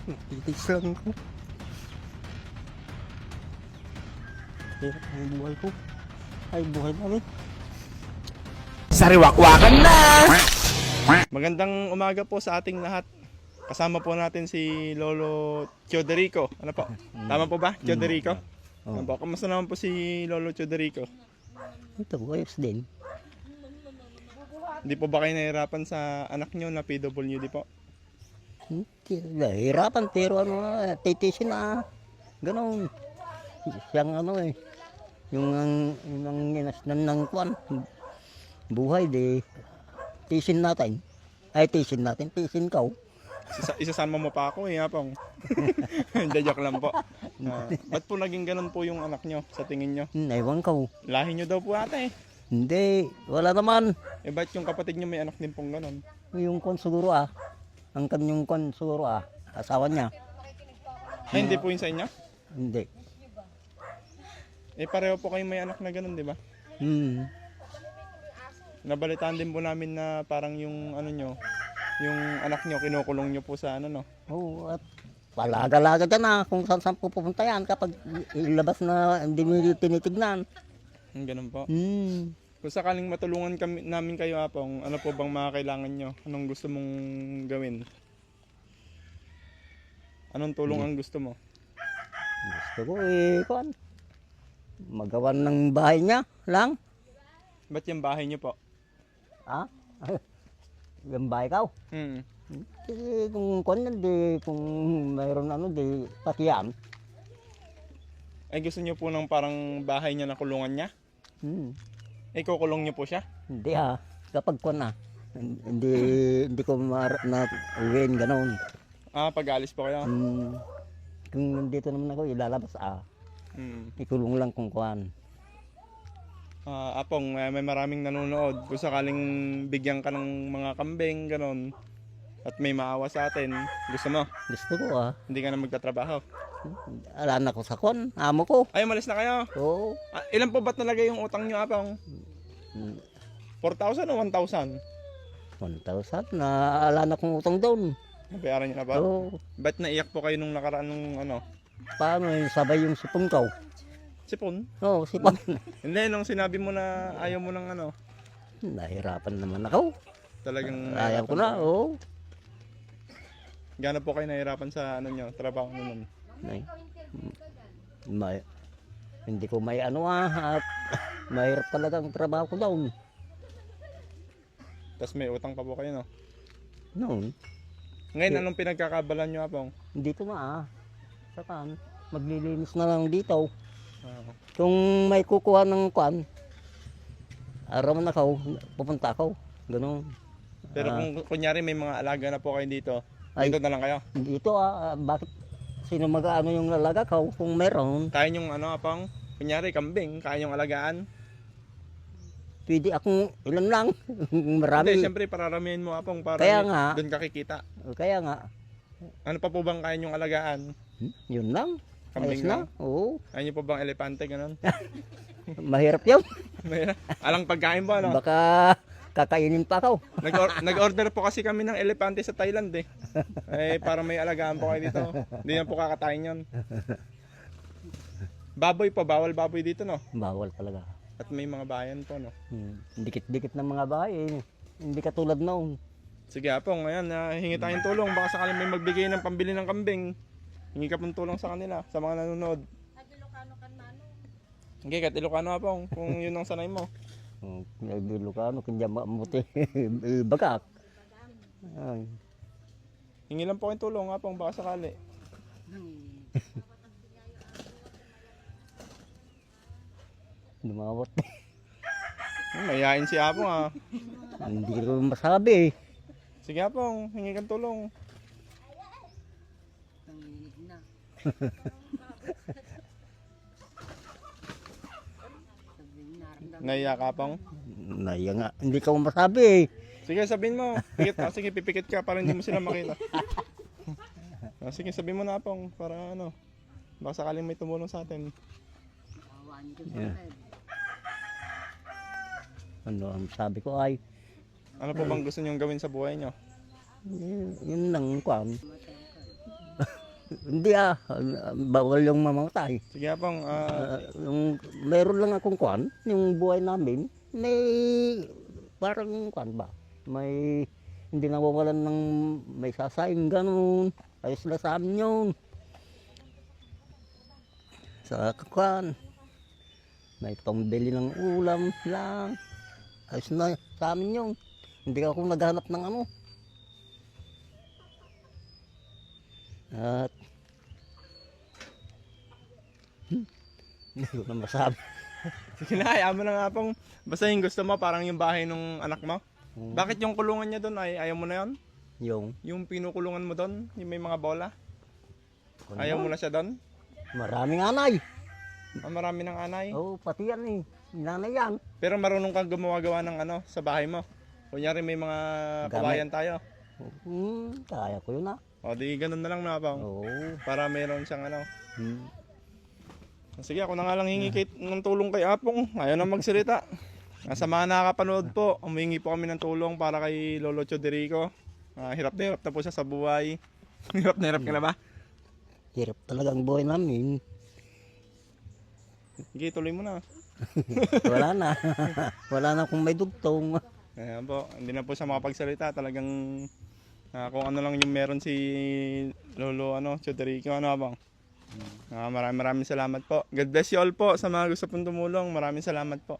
Titis lang ko. Hirap ang buhay ko. Ay, buhay namin. Sariwakwakan na! Magandang umaga po sa ating lahat. Kasama po natin si Lolo Teodorico. Ano po? Tama po ba? Teodorico? Ano po? Kamusta naman po si Lolo Teodorico? Ito, ayos din. Hindi po ba kayo nahihirapan sa anak nyo na PWD po? Hirapan pero ano, titisin na. Ganon. Siyang ano eh. Yung ang ginasnan ng kwan. Buhay di. Tisin natin. Ay, tisin natin. Tisin ka. Isasama mo pa ako eh, hapong. Hindi, joke lang po. Ba't po naging ganun po yung anak nyo sa tingin nyo? Ewan ka. Lahi nyo daw po ata eh. Hindi. Wala naman. Eh ba't yung kapatid nyo may anak din pong ganun? Yung kwan siguro ah. Ang kanyang kwan siguro ah. Asawa niya. Ay, hindi po yun sa inyo? Hindi. Eh pareho po kayo may anak na ganun, di ba? Nabalitaan din po namin na parang yung ano nyo, yung anak nyo, kinukulong nyo po sa ano no? Oo, at palaga-laga dyan na kung saan pupunta yan kapag ilabas na hindi mo tinitignan. Yung ganun po. Hmm. Kung sakaling matulungan namin kayo apong, ano po bang mga kailangan nyo? Anong gusto mong gawin? Anong tulong ang gusto mo? Gusto ko eh, kwan. Magawan ng bahay niya lang. Ba't yung bahay nyo po? Ha? Yung bahay ka. Hmm. Kung kwan yan, di, kung mayroon ano, di patiyan. Ay gusto nyo po ng parang bahay niya na kulungan niya? Eh kukulong nyo po siya? Hindi ha, kapag kwan na. Hindi ko na uwiin gano'n. Ah, pag-alis po kayo? Kung dito naman ako, ilalabas ikulong lang kung kwan. Apong, may maraming nanonood. Kung sakaling bigyan ka ng mga kambing, ganon, at may maawa sa atin, gusto mo? Gusto ko Hindi ka na magtatrabaho. Ala na ko sa kwan, amo ko. Ay, malis na kayo. Oo. Ilan po ba talaga yung utang nyo, apong? 4,000 o 1,000? 1,000 na ala na kong utang doon. Nabayaran nyo na ba? Oo. Ba't naiyak po kayo nung nakaraan nung ano? Paano yung sabay yung sipon ko? Sipon? Oo, sipon. Hindi, nung sinabi mo na ayaw mo ng ano, Nahirapan naman ako. talagang Ayaw ko na, oo. Gano'n po kayo nahirapan sa ano nyo, trabaho nyo nun? Ay, hindi ko may ano at mahirap talaga ang trabaho ko doon. Tapos may utang pa po kayo, no? Noon, Ngayon, anong pinagkakabalan nyo, apong? dito na saka maglilinis na lang dito. Ah. Kung may kukuha ng kwan, araw man ako, pupunta ako. Ganun. Pero kung kunyari may mga alaga na po kayo dito, Ay. dito na lang kayo. Dito bakit sino mag-ano yung lalaga ko kung meron? Kaya yung ano, apong, kunyari kambing, kaya yung alagaan. Pwede akong ilan lang. Marami. Hindi, siyempre pararamihin mo, apong, para Kaya nga. doon ka kikita. Kaya nga, Ano pa po bang kaya yung alagaan? yun lang. Kambing Ayos na. lang? Oo. Kaya nyo po bang elepante, ganun? Mahirap yun. Alang pagkain po, ano? Baka kakainin pa ako. Nag-order po kasi kami ng elepante sa Thailand eh. Eh, para may alagaan po kayo dito. Hindi na po kakatayin yun. Baboy po, bawal baboy dito, no? Bawal talaga. At may mga bayan po, no? Dikit-dikit ng mga bahay. Hindi katulad noon. Sige po, ngayon, hingi tayong tulong. Baka sakaling may magbigay ng pambili ng kambing. Hingi ka pong tulong sa kanila, sa mga nanonood. Sige, kat Ilocano po, kung yun ang sanay mo. Nagbilukano, kanya mamuti. Bagak. Ay. Hingi lang po kayong tulong, po, baka sakali. Lumawat. Mayayain si Apong ah. Hindi ko masabi. Sige Apong, hingi kang tulong. Naiyak ka Apong? Naya nga. Hindi ko masabi. Sige, sabihin mo. Pikit ka. Sige, pipikit ka para hindi mo sila makita. Sige, sabihin mo na Apong para ano. Baka sakaling may tumulong sa atin. Yeah. Ano ang sabi ko ay, Ano po bang gusto niyong gawin sa buhay niyo? yun lang kwan. Hindi bawal yung mamatay. Sige pong, Yung meron lang akong kwan, yung buhay namin, may parang kwan ba? May hindi nawawalan ng may sasaing ganun. Ayos na sa amin yun. Sa kwan, may pambili ng ulam lang. Ayos na sa amin yun. Hindi ako naghanap ng ano. At hindi ko na masabi. sige na, hayaan mo na nga pong, basta yung gusto mo, parang yung bahay nung anak mo. Hmm. Bakit yung kulungan niya doon, ayaw mo na yon? Yung Pinukulungan mo doon, yung may mga bola. Ayaw mo na siya doon? maraming anay. Marami ng anay. Oo, pati yan eh. Nanay yan. Pero marunong kang gumawa-gawa ng ano, sa bahay mo. Kunyari may mga Gamit. kawayan tayo. Kaya ko yun O di ganun na lang mga pang. Oo. Para meron siyang ano. Hmm. Sige, ako na nga lang hingi ng tulong kay Apong. Ayaw na magsalita. Sa mga nakakapanood po, humingi po kami ng tulong para kay Lolo Choderico. Hirap na po siya sa buhay. Hirap na hirap ka na ba? Hirap talaga ang buhay namin. Sige, tuloy mo na. Wala na. Wala na kung may dugtong. Ayan po, hindi na po siya makapagsalita. Talagang kung ano lang yung meron si Lolo Choderico, ano bang? Maraming salamat po. God bless you all po sa mga gusto pong tumulong. Maraming salamat po.